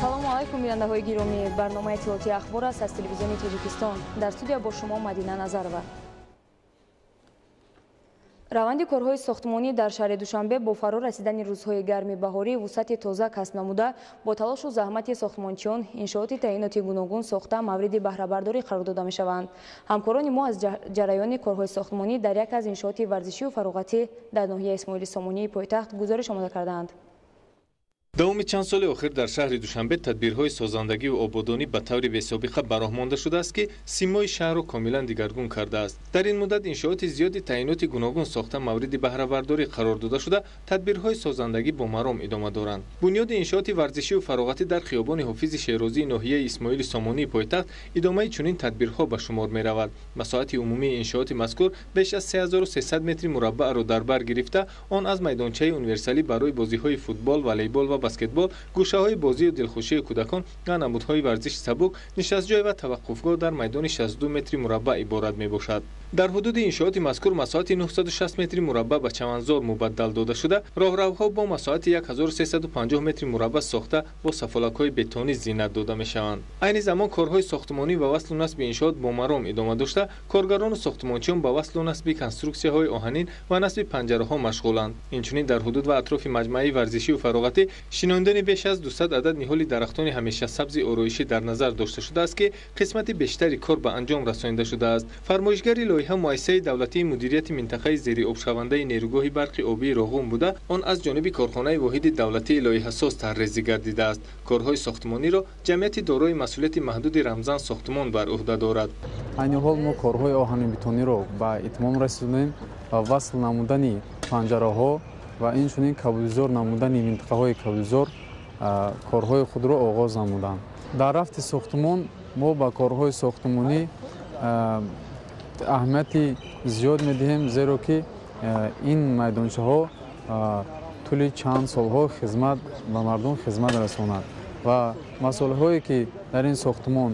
салому алайкум бинандаҳои гиромӣ. барномаи иттилоъоти ахбор аст аз телевизиони Тоҷикистон. дар студия бо шумо Мадина Назарова. раванди корҳои сохтмонӣ дар шаҳри Душанбе бо фаро расидани рӯзҳои гарми баҳорӣ вусъати тоза касб намуда, бо талошу заҳмати сохтмончиён иншооти таъиноти гуногун сохта мавриди баҳрабардорӣ қарор дода мешаванд. ҳамкорони мо аз ҷараёни корҳои сохтмонӣ дар як аз иншооти варзишию фароғатӣ дар ноҳияи Исмоили Сомонии пойтахт гузориш омода карданд. давоми чанд соли охир дар шаҳри Душанбе тадбирҳои созандагию ободонӣ ба таври бесобиқа ба роҳ монда шудааст, ки симои шаҳрро комилан дигаргун кардааст. дар ин муддат иншооти зиёди таъиноти гуногун сохта мавриди баҳрабардорӣ қарор дода шуда, тадбирҳои созандагӣ бо маром идома доранд. бунёди иншооти варзишию фароғатӣ дар хиёбони ҳофизи Шерозии ноҳияи Исмоили Сомонии пойтахт идомаи чунин тадбирҳо ба шумор меравад. масоати умумии иншооти мазкур беш аз 3300 метри мураббаъро дар бар гирифта, он аз майдончаи универсалӣ барои бозиҳои футбол, волейбол ва баскетбол, гӯшаҳои бозию дилхушии кӯдакон ва намудҳои варзиши сабук, нишастҷой ва таваққуфгоҳ дар майдони 62 метри мураббаъ иборат мебошад. дар ҳудуди иншооти мазкур масоати 960 метри мураббаъ ба чаманзор мубаддал дода шуда, роҳравҳо бо масоати 1350 метри мураббаъ сохта бо сафолакҳои бетонӣ зинат дода мешаванд. айни замон корҳои сохтмонӣ ва васлу насби иншоот бо маром идома дошта, коргарону сохтмончиён ба васлу насби конструксияҳои оҳанин ва насби панҷараҳо машғуланд. инчунин дар ҳудуд ва атрофи маҷмаи варзишию фароғатӣ шинондани беш аз 200 адад ниҳоли дарахтони ҳамешасабзи ороишӣ дар назар дошта шудааст, ки қисмати бештари кор ба анҷом расонида шудааст. фармоишгари лоиҳа муассисаи давлатии мудирияти минтақаи зериобшавандаи нерӯгоҳи барқи обии Роғун буда, он аз ҷониби корхонаи воҳиди давлатии лоиҳасоз таррезӣ гардидааст. корҳои сохтмониро ҷамъияти дорои масъулияти маҳдуди Рамзан сохтмон бар уҳда дорад. айни ҳол мо корҳои оҳанибетониро ба итмом расонидем ва васл намудани панҷараҳо ва инчунин кабулизор намудани минтақаҳои кабулизор корҳои худро оғоз намуданд. дар рафти сохтмон мо ба корҳои сохтмонӣ аҳамияти зиёд медиҳем, зеро ки ин майдончаҳо тӯли чанд солҳо хизмат ба мардум хизмат расонад ва масъулҳое ки дар ин сохтмон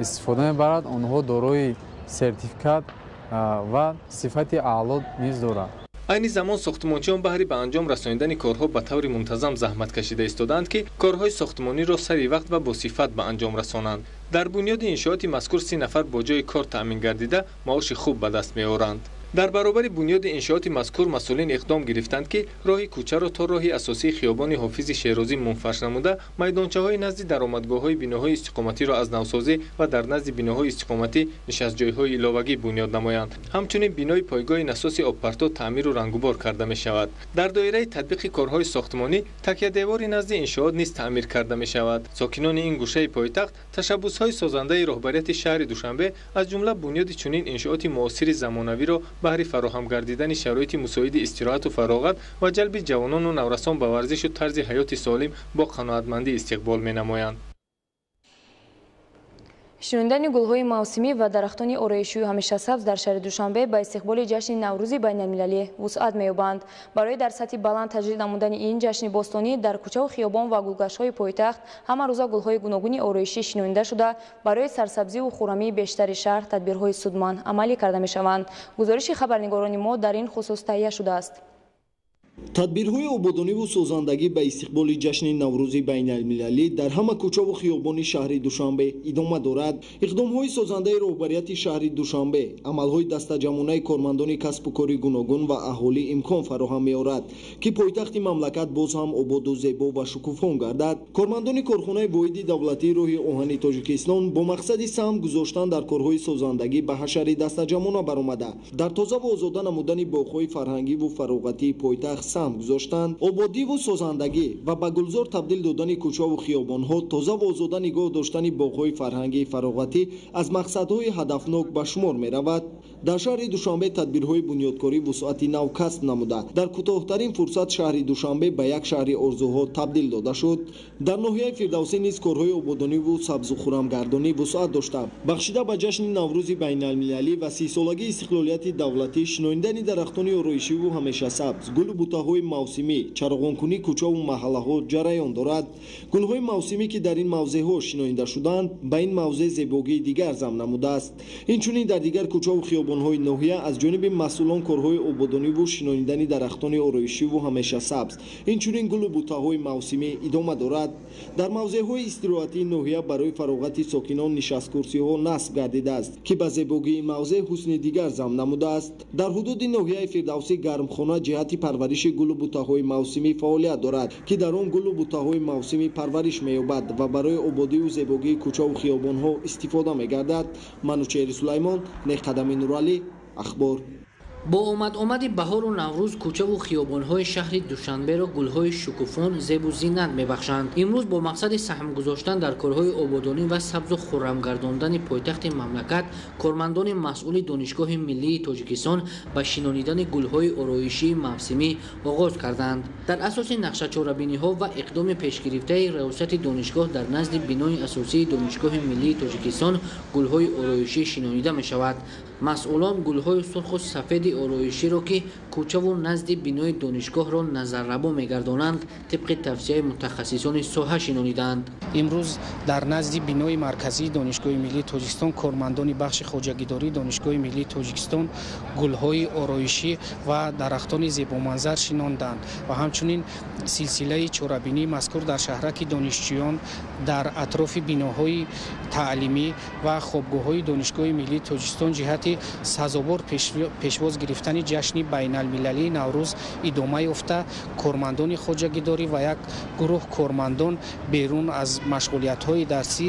истифода мебарад, онҳо дорои сертификат ва сифати аъло низ дорад. айни замон сохтмончиён баҳри ба анҷом расонидани корҳо ба таври мунтазам заҳмат кашида истоданд, ки корҳои сохтмониро сари вақт ва босифат ба анҷом расонанд. дар бунёди иншооти мазкур 30 нафар бо ҷои кор таъмин гардида маоши хуб ба даст меоранд. дар баробари бунёди иншооти мазкур масъулин иқдом гирифтанд, ки роҳи кӯчаро то роҳи асосии хиёбони ҳофизи Шерозӣ мунфаш намуда, майдончаҳои назди даромадгоҳҳои биноҳои истиқоматиро аз навсозӣ ва дар назди биноҳои истиқоматӣ нишастҷойҳои иловагӣ бунёд намоянд. ҳамчунин бинои пойгоҳи насоси обпарто таъмиру рангубор карда мешавад. дар доираи татбиқи корҳои сохтмонӣ такядевори назди иншоот низ таъмир карда мешавад. сокинони ин гӯшаи пойтахт ташаббусҳои созандаи роҳбарияти шаҳри Душанбе аз ҷумла бунёди чунин иншооти муосири замонавиро баҳри фароҳам гардидани шароити мусоиди истироҳату фароғат ва ҷалби ҷавонону наврасон ба варзишу тарзи ҳаёти солим бо қаноатмандӣ истиқбол менамоянд. шинондани гулҳои мавсимӣ ва дарахтони ороишию ҳамешасабз дар шаҳри Душанбе ба истиқболи ҷашни Наврӯзи байналмилалӣ вусъат меёбанд. барои дар сатҳи баланд таҷдид намудани ин ҷашни бостонӣ дар кӯчаву хиёбон ва гулгаштҳои пойтахт ҳамарӯза гулҳои гуногуни ороишӣ шинонида шуда, барои сарсабзиву хуррамии бештари шаҳр тадбирҳои судман амалӣ карда мешаванд. гузориши хабарнигорони мо дар ин хусус таҳия шудааст. тадбирҳои ободониву созандагӣ ба истиқболи ҷашни Наврӯзи байналмилалӣ дар ҳама кӯчаву хиёбони шаҳри Душанбе идома дорад. иқдомҳои созандаи роҳбарияти шаҳри Душанбе амалҳои дастаҷамонаи кормандони касбу кори гуногун ва аҳолӣ имкон фароҳам меорад, ки пойтахти мамлакат боз ҳам ободу зебо ва шукуфон гардад. кормандони корхонаи воҳиди давлатии роҳи оҳани Тоҷикистон бо мақсади саҳм гузоштан дар корҳои созандагӣ ба ҳашари дастаҷамона баромада, дар тозаву озода намудани боғҳои фарҳангиву фароғатии пойтахт саҳм гузоштанд, ободиву созандагӣ ва ба гулзор табдил додани кӯчаву хиёбонҳо, тозаву озода нигоҳ доштани боғҳои фарҳангии фароғатӣ аз мақсадҳои ҳадафнок ба шумор меравад. дар шаҳри Душанбе тадбирҳои бунёдкорӣ вусъати нав касб намуда, дар кӯтоҳтарин фурсат шаҳри Душанбе ба як шаҳри орзуҳо табдил дода шуд. дар ноҳияи Фирдавсӣ низ корҳои ободониву сабзу хуррамгардонӣ вусъат дошта, бахшида ба ҷашни Наврӯзи байналмилалӣ ва 30-солагии истиқлолияти давлатӣ шиноидани дарахтони ороишиву ҳамешасабз, гулу бутаҳои бутаҳои мавсимӣ, чароғонкунӣ кӯчаву маҳаллаҳо ҷараён дорад. Гулҳои мавсимӣ ки дар ин мавзеъҳо шиноида шуданд, ба ин мавзеъ зебогии дигар зам намудааст. Инчунин дар дигар кӯчаву хиёбонҳои ноҳия аз ҷониби масъулон корҳои ободониву шинонидани дарахтони ороишиву ҳамешасабз, инчунин гулу бутаҳои мавсимӣ идома дорад. Дар мавзеъҳои истироҳатии ноҳия барои фароғати сокинон нишасткурсиҳо насб гардидааст, ки ба зебогии мавзеъ ҳусни дигар зам намудааст. Дар ҳудуди ноҳияи Фирдавсӣ гармхона ҷиҳати парвариши гулу бутаҳои мавсимӣ фаъолият дорад, ки дар он гулу бутаҳои мавсимӣ парвариш меёбад ва барои ободию зебогии кӯчаву хиёбонҳо истифода мегардад. Манучери Сулаймон, Неқадами Нуралӣ, Ахбор. бо омади баҳору наврӯз кӯчаву хиёбонҳои шаҳри Душанберо гулҳои шукуфон зебу зиннат мебахшанд. имрӯз бо мақсади саҳм гузоштан дар корҳои ободонӣ ва сабзу хуррам гардондани пойтахти мамлакат, кормандони масъули Донишгоҳи Миллии Тоҷикистон ба шинонидани гулҳои ороишии мавсимӣ оғоз карданд. дар асоси нақшачорабиниҳо ва иқдоми пешгирифтаи раёсати донишгоҳ дар назди бинои асосии Донишгоҳи Миллии Тоҷикистон гулҳои ороишӣ шинонида мешавад. масъулон гулҳои сурху сафеди ороиширо ки кӯчаву назди бинои донишгоҳро назаррабо мегардонанд, тибқи тавсияи мутахассисони соҳа шинониданд. имрӯз дар назди бинои марказии Донишгоҳи Миллии Тоҷикистон кормандони бахши хоҷагидории Донишгоҳи Миллии Тоҷикистон гулҳои ороишӣ ва дарахтони зебоманзар шинонданд ва ҳамчунин силсилаи чорабинии мазкур дар шаҳраки донишҷӯён дар атрофи биноҳои таълимӣ ва хобгоҳҳои Донишгоҳи Миллии Тоҷикистон ҷиҳати сазовор пешвоз гирифтани ҷашни байналмилалии Наврӯз идома ёфта, кормандони хоҷагидорӣ ва як гурӯҳ кормандон берун аз машғулиятҳои дарсӣ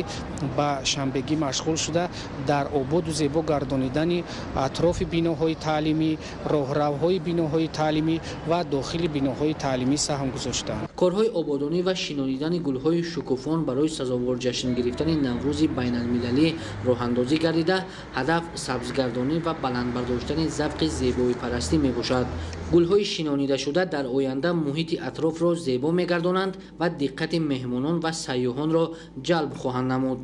ба шанбегӣ машғул шуда дар ободу зебо гардонидани атрофи биноҳои таълимӣ, роҳравҳои биноҳои таълимӣ ва дохили биноҳои таълимӣ саҳм гузоштанд. корҳои ободонӣ ва шинонидани гулҳои шукуфон барои сазовор ҷашн гирифтани Наврӯзи байналмилалӣ роҳандозӣ гардида, ҳадаф сабзгардонӣ ва баландбардоштани завқи зебоипарастӣ мебошад. гулҳои шинонидашуда дар оянда муҳити атрофро зебо мегардонанд ва диққати меҳмонон ва сайёҳонро ҷалб хоҳанд намуд.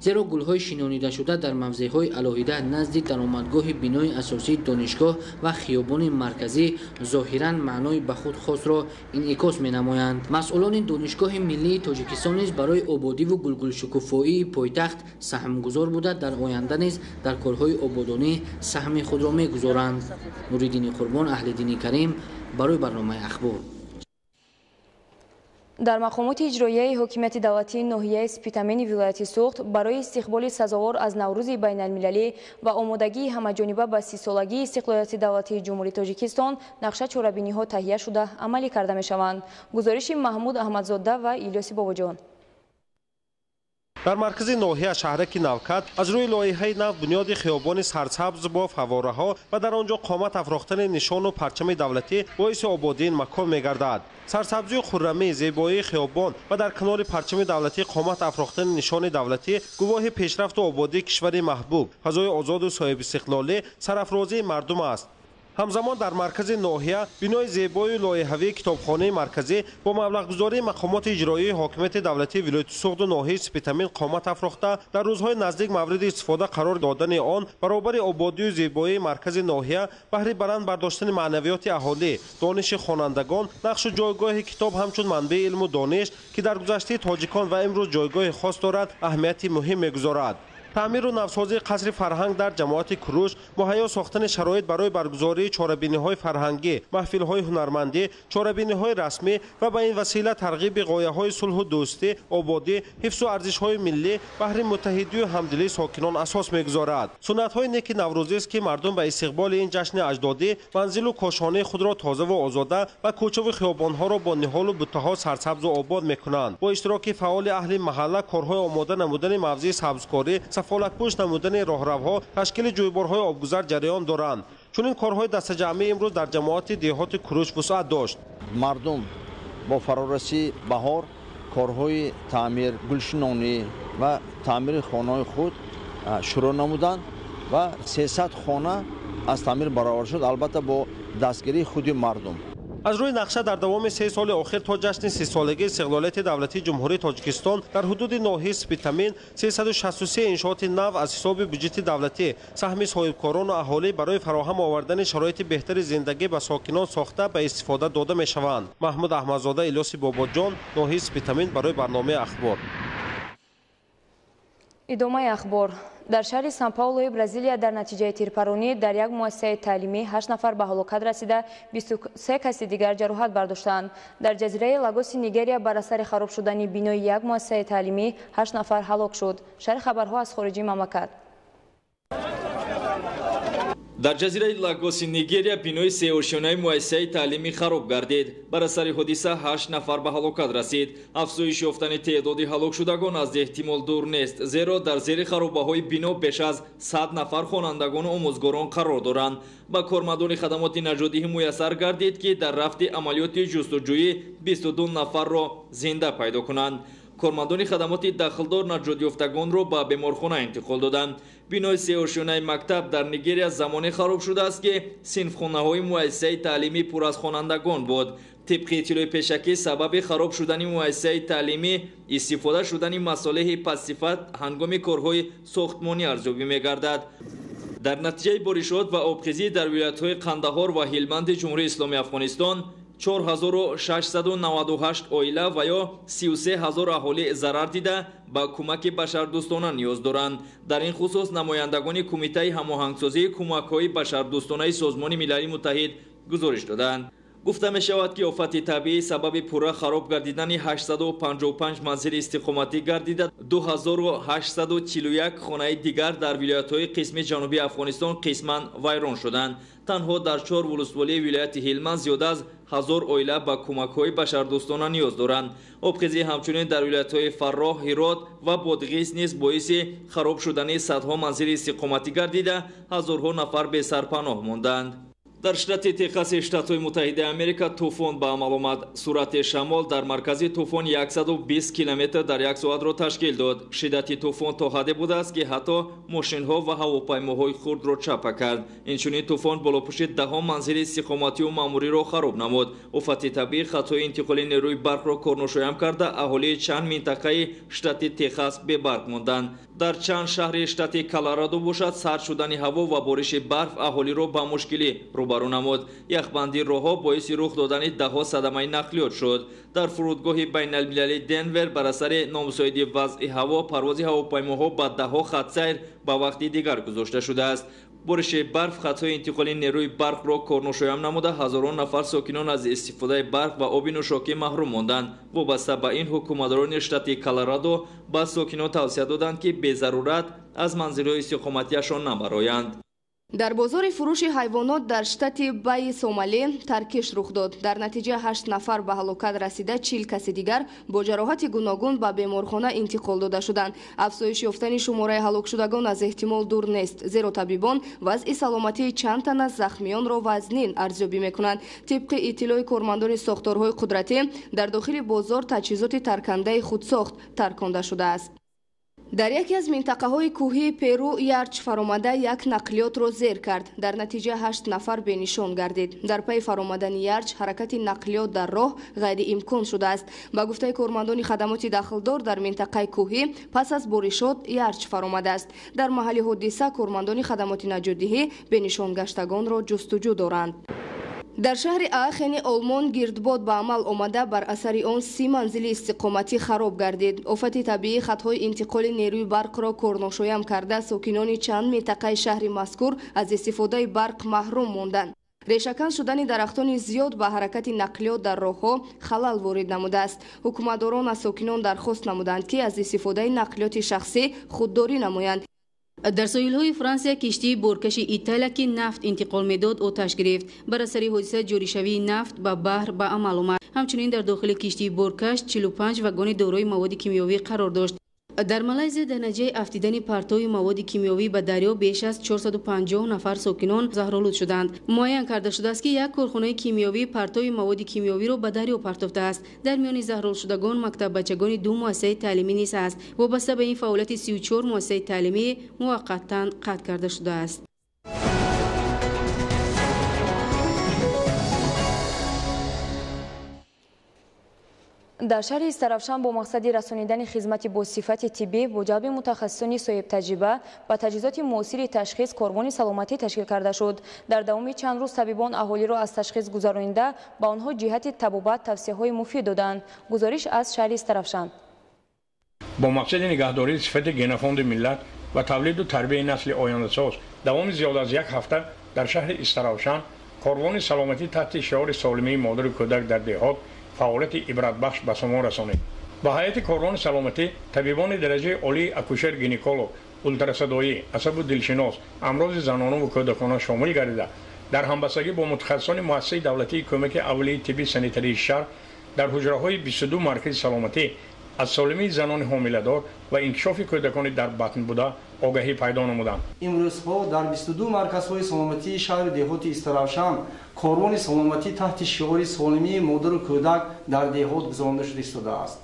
зеро гулҳои шинонидашуда дар мавзеъҳои алоҳида назди даромадгоҳи бинои асосии донишгоҳ ва хиёбони марказӣ зоҳиран маънои ба худ хосро инъикос менамоянд. масъулони Донишгоҳи Миллии Тоҷикистон низ барои ободиву гулгулшукуфоии пойтахт саҳмгузор буда дар оянда низ дар корҳои ободонӣ саҳми худро мегузоранд. Нуриддини Қурбон, Аҳлиддини Карим, барои барномаи Ахбор. дар мақомоти иҷроияи ҳокимияти давлатии ноҳияи Спитамени вилояти Суғд барои истиқболи сазовор аз Наврӯзи байналмилалӣ ва омодагии ҳамаҷониба ба 30-солагии истиқлолияти давлатии Ҷумҳурии Тоҷикистон нақша чорабиниҳо таҳия шуда амалӣ карда мешаванд. гузориши Маҳмуд Аҳмадзода ва Илёси Бобоҷон. дар маркази ноҳия шаҳраки Навкат аз рӯи лоиҳаи нав бунёди хиёбони сарсабз бо фаввораҳо ва дар он ҷо қомат афрохтани нишону парчами давлатӣ боиси ободии ин макон мегардад. сарсабзию хуррамӣ, зебоии хиёбон ва дар канори парчами давлатӣ қомат афрохтани нишони давлатӣ гувоҳи пешрафту ободии кишвари маҳбуб, фазои озоду соҳибистиқлолӣ, сарафрозии мардум аст. ҳамзамон дар маркази ноҳия бинои зебою лоиҳавии китобхонаи марказӣ бо маблағгузории мақомоти иҷроии ҳокимияти давлатии вилояти Суғду ноҳияи Спитамин қомат афрохта, дар рӯзҳои наздик мавриди истифода қарор додани он баробари ободию зебоии маркази ноҳия баҳри баланд бардоштани маънавиёти аҳолӣ, дониши хонандагон, нақшу ҷойгоҳи китоб ҳамчун манбаи илму дониш, ки дар гузаштаи тоҷикон ва имрӯз ҷойгоҳи хос дорад, аҳамияти муҳим мегузорад. таъмиру навсозии қасри фарҳанг дар ҷамоати Куруш, муҳайё сохтани шароит барои баргузории чорабиниҳои фарҳангӣ, маҳфилҳои ҳунармандӣ, чорабиниҳои расмӣ ва ба ин васила тарғиби ғояҳои сулҳу дӯстӣ, ободӣ, ҳифзу арзишҳои миллӣ баҳри муттаҳидию ҳамдилии сокинон асос мегузорад. суннатҳои неки наврӯзист, ки мардум ба истиқболи ин ҷашни аҷдодӣ манзилу кошонаи худро тозаву озода ва кӯчаву хиёбонҳоро бо ниҳолу буттаҳо сарсабзу обод мекунанд. бо иштироки фаъоли аҳли маҳалла корҳои омода намудани мавзеи сабзкорӣ, сафолатпӯш намудани роҳравҳо, ташкили ҷӯйборҳои обгузар ҷараён доранд. чунин корҳои дастаҷамъӣ имрӯз дар ҷамоати деҳоти Куруш вусъат дошт. мардум бо фарорасии баҳор корҳои таъмир, гулшинонӣ ва таъмири хонаҳои худ шурӯъ намуданд ва 300 хона аз таъмир баровар шуд, албатта бо дастгирии худи мардум. از روی نقشه در دوام 3 سال اخیر تا جشن 30 سالگی استقلالیت دولتی جمهوری تاجیکستان در حدود ناحیه سپیتامین 363 انشاءات نو از حساب بودجه دولتی سهم صاحبکاران و اهالی برای فراهم آوردن شرایط بهتر زندگی به ساکنان ساخته به استفاده داده می شوند. محمود احمدزاده، الیاس باباجان، ناحیه سپیتامین برای برنامه اخبار. ادامه اخبار. در شهر سان پائولوی برزیلیا در نتیجه تیرپارونی در یک مؤسسه تعلیمی 8 نفر به هلاکت رسیده، 23 کس دیگر جراحت برداشتند. در جزیره لاگوس نیگریا بر اثر خراب شدن بینای یک مؤسسه تعلیمی 8 نفر هلاک شد. شرح خبرها از خارج مملکت. در جزیره لاگوس نیگریا بینای سه‌آشیانه مؤسسه تعلیمی خراب گردید. بر اثر حادثه 8 نفر به هلاکت رسید. افزایش یافتن تعداد هلاک شدگان از احتمال دور نیست، زیرا در زیر خرابه‌های بنا بیش از 100 نفر خوانندگان و آموزگاران قرار دارند. با کارمندان خدمات نژادی میسر گردید که در رفت عملیات جستجویی 22 نفر را زنده پیدا کنند. کارمندان خدمات داخلدار نجات یافتگان را به بیمارخانه انتقال دادند. بینای سه‌آشیانه مکتب در نیگریا زمانی خراب شده است که صنفخانه‌های مؤسسه تعلیمی پر از خوانندگان بود. طبق اطلاع پیشکی سبب خراب شدن مؤسسه تعلیمی استفاده شدن مصالح پس‌صفت هنگام کارهای ساختمانی ارزیابی می‌گردد. در نتیجه بارشات و آبخیزی در ولایت‌های قندهار و هلمند جمهوری اسلامی افغانستان 4698 oila و یا 33000 اهالی ضرر دیده با کمک بشردوستانه نیاز دارند. در این خصوص نمایندگان کمیته هماهنگسازی کمک‌های بشردوستانه سازمان ملل متحد گزارش دادند. گفته می شود که آفت طبیعی سبب پورا خراب گردیدن 855 منزل استقامتی گردیده، 2841 خانه دیگر در ولایت‌های قسم جنوبی افغانستان قسماً ویران شدند. تنها در 4 ولسوالی ولایت هلمند زیاد از 1000 oila با کمک‌های بشردوستانه نیاز دارند. آبخیزی همچنین در ولایت‌های فراه، هرات و بادغیس نیز باعث خراب شدن صدها منزل استقامتی گردیده، هزارها نفر به سرپناه ماندند. در شتات تگزاس شتات‌های متحده امریکا طوفان به عمل آمد. سرعت شمال در مرکز طوفان 120 کیلومتر در یک ساعت را تشکیل داد. شدت طوفان تا حدی بوده است که حتی ماشین‌ها و هواپیماهای خرد را چپه کرد. اینچنین طوفان بالاپوش ده‌ها منزل استقامتی و معموری را خراب نمود. آفت طبیعی خطای انتقال نیروی برق را کارنشایم کرده، اهالی چند منطقه شتات تگزاس بی برق ماندند. در چند شهر شتات کلرادو باشد سرد شدن هوا و بارش برف اهالی را با مشکلی روبرو نمود. یخبندی راه‌ها باعث رخ دادن ده‌ها صدمه نقلیات شد. در فرودگاه بین المللی دنور بر اثر نامساعد وضع هوا پرواز هواپیماها با ده‌ها خط سیر به وقتی دیگر گذاشته شده است. بارش برف خطای انتقال نیروی برق را کارنشایم نموده، هزاران نفر ساکنان از استفاده برق و آب نوشاکی محروم ماندند. وابسته به این حکومتداران شتات کلرادو به ساکنان توصیه دادند که به ضرورت از منزل‌های استقامتیشان نبرایند. در بازار فروش حیوانات در شتات بای سومالی ترکش رخ داد. در نتیجه 8 نفر به هلاکت رسیده، 40 کس دیگر با جراحت گوناگون به بیمارخانه انتقال داده شدند. افزایش یافتن شماره هلاک شدگان از احتمال دور نیست، زیرا طبیبان وضع سلامتی چند تن از زخمیان را وزنین ارزیابی میکنند. طبق اطلاع کارمندان ساختارهای قدرتی در داخل بازار تجهیزات ترکنده خودساخت ترکانده شده است. در یکی از منطقه‌های کوهی پرو یارچ فرآمده یک نقلیات را زیر کرد. در نتیجه 8 نفر به نشان گردید. در پی فرآمدن یارچ حرکت نقلیات در راه غیر امکان شده است. با گفته کارمندان خدمات داخلدار در منطقه کوهی پس از بارشات یارچ فرآمده است. در محل حادثه کارمندان خدمات نجات‌دهی به نشان گشتگان را جستجو دارند. در شهر آخن آلمان گردباد به عمل آمده، بر اثر آن 30 منزل استقامتی خراب گردید. آفت طبیعی خطهای انتقال نیروی برق را کارنشایم کرده، ساکنان چند منطقه شهر مذکور از استفاده برق محروم ماندند. ریشه‌کن شدن درختان زیاد به حرکت نقلیات در راه‌ها خلل وارد نموده است. حکومتداران از ساکنان درخواست نمودند که از استفاده نقلیات شخصی خودداری نمایند. در ساحل‌های فرانسه کشتی بارکش ایتالیا که نفت انتقال می‌داد آتش گرفت. بر اثر حادثه جاری‌شوی نفت به بحر به عمل آمد. همچنین در داخل کشتی بارکش 45 واگن دارای مواد کیمیایی قرار داشت. در مالزی در نتیجه افتیدن پرتوی مواد کیمیایی به دریا بیش از 450 نفر ساکنان زهرآلود شدند. معاین کرده شده است که یک کارخانه کیمیایی پرتوی مواد کیمیایی را به دریا پرتافته است. در میان زهرآلود شدگان مکتب بچگان 2 مؤسسه تعلیمی نیز است. وابسته به این فعالیت 34 مؤسسه تعلیمی موقتا قطع کرده شده است. در شهر استرافشان با مقصد رسانیدن خدمات با صفت طبی با جلب متخصصان صاحب تجربه و تجهیزات موثر تشخیص کاروان سلامتی تشکیل کرده شد. در دوام چند روز طبیبان اهالی را از تشخیص گذرانیده با آنها جهت طبابت توصیه‌های مفید دادند. گزارش از شهر استرافشان. با مقصد نگهداری صفت گنوفوند ملت و تولید و تربیت نسل آینده‌ساز دوام زیاد از یک هفته در شهر استرافشان کاروان سلامتی تحت شعار سالمی مادر و کودک در دهات فعالیت عبرت بخش به ثمر رسانید. با هیئت کاروان سلامتی طبیبان درجه عالی اکوشر گینکولوگ، اولتراسادایی، عصب و دلشناس، امراض زنانه و کودکان شامل گردیده در همبستگی با متخصصان مؤسسه دولتی کمک اولیه طبی سانیتری شهر در حجره‌های 22 مرکز سلامتی از سالمی زنان حامله‌دار و انکشاف کودکان در بطن بوده آگاهی پیدا نمودند. امروزها در 22 مرکزهای سلامتی شهر دهات استرافشان کاروان سلامتی تحت شعار سالمی مادر و کودک در دهات گذرانده شده است.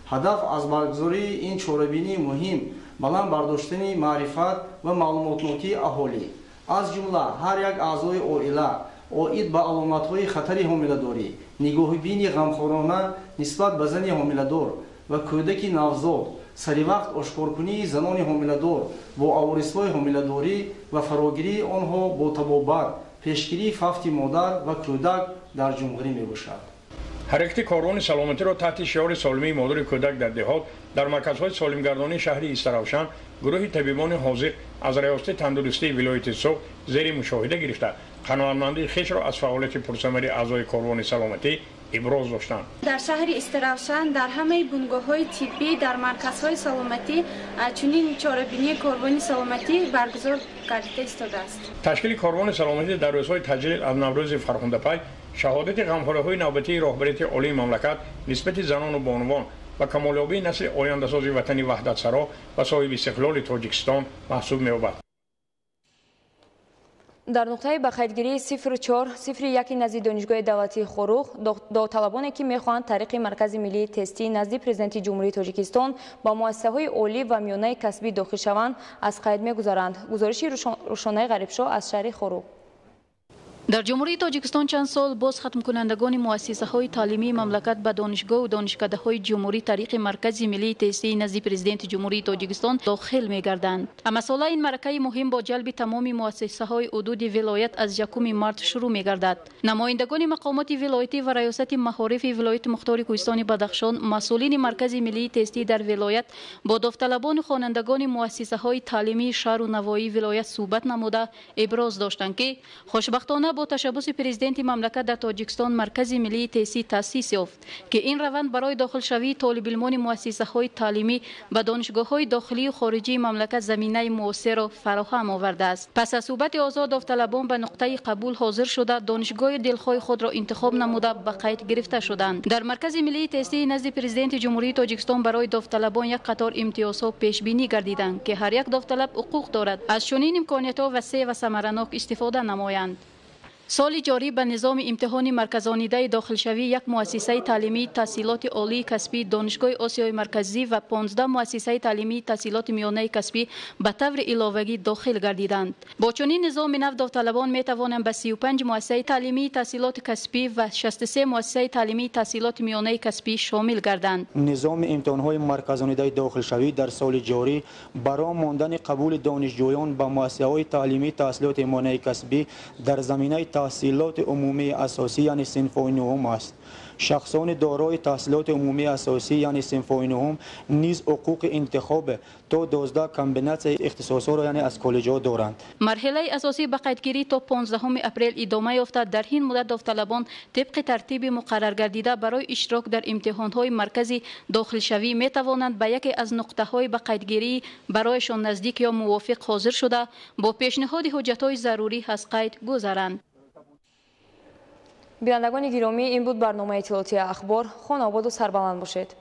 هدف از برگزاری این چاره‌بینی مهم بلند برداشتن معرفت و معلومات‌نوکی اهالی از جمله هر یک اعضای عائله اوید به علامت‌های خطر حامله‌داری، نگاهبینی غمخوارانه نسبت به زن حامله‌دار و کودک نوزاد، سری وقت آشکارکنی زنان حامله‌دار با عوارض‌های حامله‌داری و فراگیری آنها با طبابت، پیشگیری فوت مادر و کودک در جمهوری میباشد. حرکت کاروان سلامتی را تحت شعار سالمی مادر و کودک در دهات در مرکزهای سالمگردانی شهر استرافشان گروه طبیبان حاضر از ریاست تندرستی ولایت سوق زیر مشاهده گرفته قناعتمندی خویش را از فعالیت پرثمر اعضای کاروان سلامتی ابراز داشتند. در شهر استرافشان در همه بنگاه‌های طبی در مرکزهای سلامتی چنین چاره‌بینی کاروان سلامتی برگزار گردیده ایستاده است. تشکیل کاروان سلامتی در روزهای تجلیل از نوروز فرخنده پی شهادت غمخوری‌های نوبتی راهبریت عالی مملکت نسبت زنان و بانوان و کمالیابی نسل آینده‌ساز وطن وحدت سرا و صاحب استقلال تاجیکستان محسوب می‌یابد. در نقطه بخیرگیری 0401 نزد دانشگاه دولتی خوروغ داوطلبانی که میخواهند طریق مرکز ملی تستی نزد پرزیدنت جمهوری تاجیکستان با مؤسسه‌های عالی و میانه کسبی داخل شوند از قید می‌گذارند. گزارش روشنای غریبشو از شهر خوروغ. در جمهوری تاجیکستان چند سال باز ختم کنندگان مؤسسه‌های تعلیمی مملکت به دانشگاه و دانشکده‌های جمهوری طریق مرکز ملی تستی نزد پرزیدنت جمهوری تاجیکستان داخل می‌گردند. اما سال این مرکه مهم با جلب تمام مؤسسه‌های حدود ولایت از 1 مارس شروع می‌گردد. نمایندگان مقامات ولایتی و ریاست معارف ولایت مختار کوهستان بدخشان مسئولین مرکز ملی تستی در ولایت با داوطلبان و خوانندگان مؤسسه‌های تعلیمی شهر و نواحی ولایت صحبت نموده ابراز داشتند که خوشبختانه با تشبث پرزیدنت مملکت در تاجیکستان مرکز ملی تستی تأسیس یافت که این روند برای داخل شوی طالب علمان مؤسسه‌های تعلیمی به دانشگاه‌های داخلی و خارجی مملکت زمینه موثر را فراهم آورده است. پس از صحبت آزاد داوطلبان به نقطه قبول حاضر شده دانشگاه دلخواه خود را انتخاب نموده به قید گرفته شدند. در مرکز ملی تستی نزد پرزیدنت جمهوری تاجیکستان برای داوطلبان یک قطار امتیازها پیش بینی گردیدند که هر یک داوطلب حقوق دارد از چنین امکانیت‌ها وسیع و ثمرناک استفاده نمایند. سال جاری به نظام امتحان مرکزانیده داخل شوی یک مؤسسه تعلیمی تحصیلات عالی کسبی دانشگاه آسیای مرکزی و 15 مؤسسه تعلیمی تحصیلات میانه کسبی به طور علاوه‌ای داخل گردیدند. با چنین نظام نو داوطلبان می توانند به 35 مؤسسه تعلیمی تحصیلات کسبی و 63 مؤسسه تعلیمی تحصیلات میانه کسبی شامل گردند. نظام امتحان‌های مرکزانیده داخل شوی در سال جاری برای ماندن قبول دانشجویان به مؤسسه‌های تعلیمی تحصیلات میانه کسبی در زمینه تحصیلات عمومی اساسی یعنی صنف نهم است. شخصان دارای تحصیلات عمومی اساسی یعنی صنف نهم نیز حقوق انتخاب تا 12 کمبیناسیون اختصاصات را یعنی از کالج‌ها دارند. مرحله اساسی به قیدگیری تا 15 اپریل ادامه یافته. در این مدت داوطلبان طبق ترتیب مقرر گردیده برای اشتراک در امتحان‌های مرکزی داخل شوی می توانند به یکی از نقطه‌های به قیدگیری برایشان نزدیک یا موافق حاضر شده با پیشنهاد حجت‌های ضروری از قید گذرند. بینندگان گرامی این بود برنامه اطلاعاتی اخبار. خانه آباد و سربلند باشید.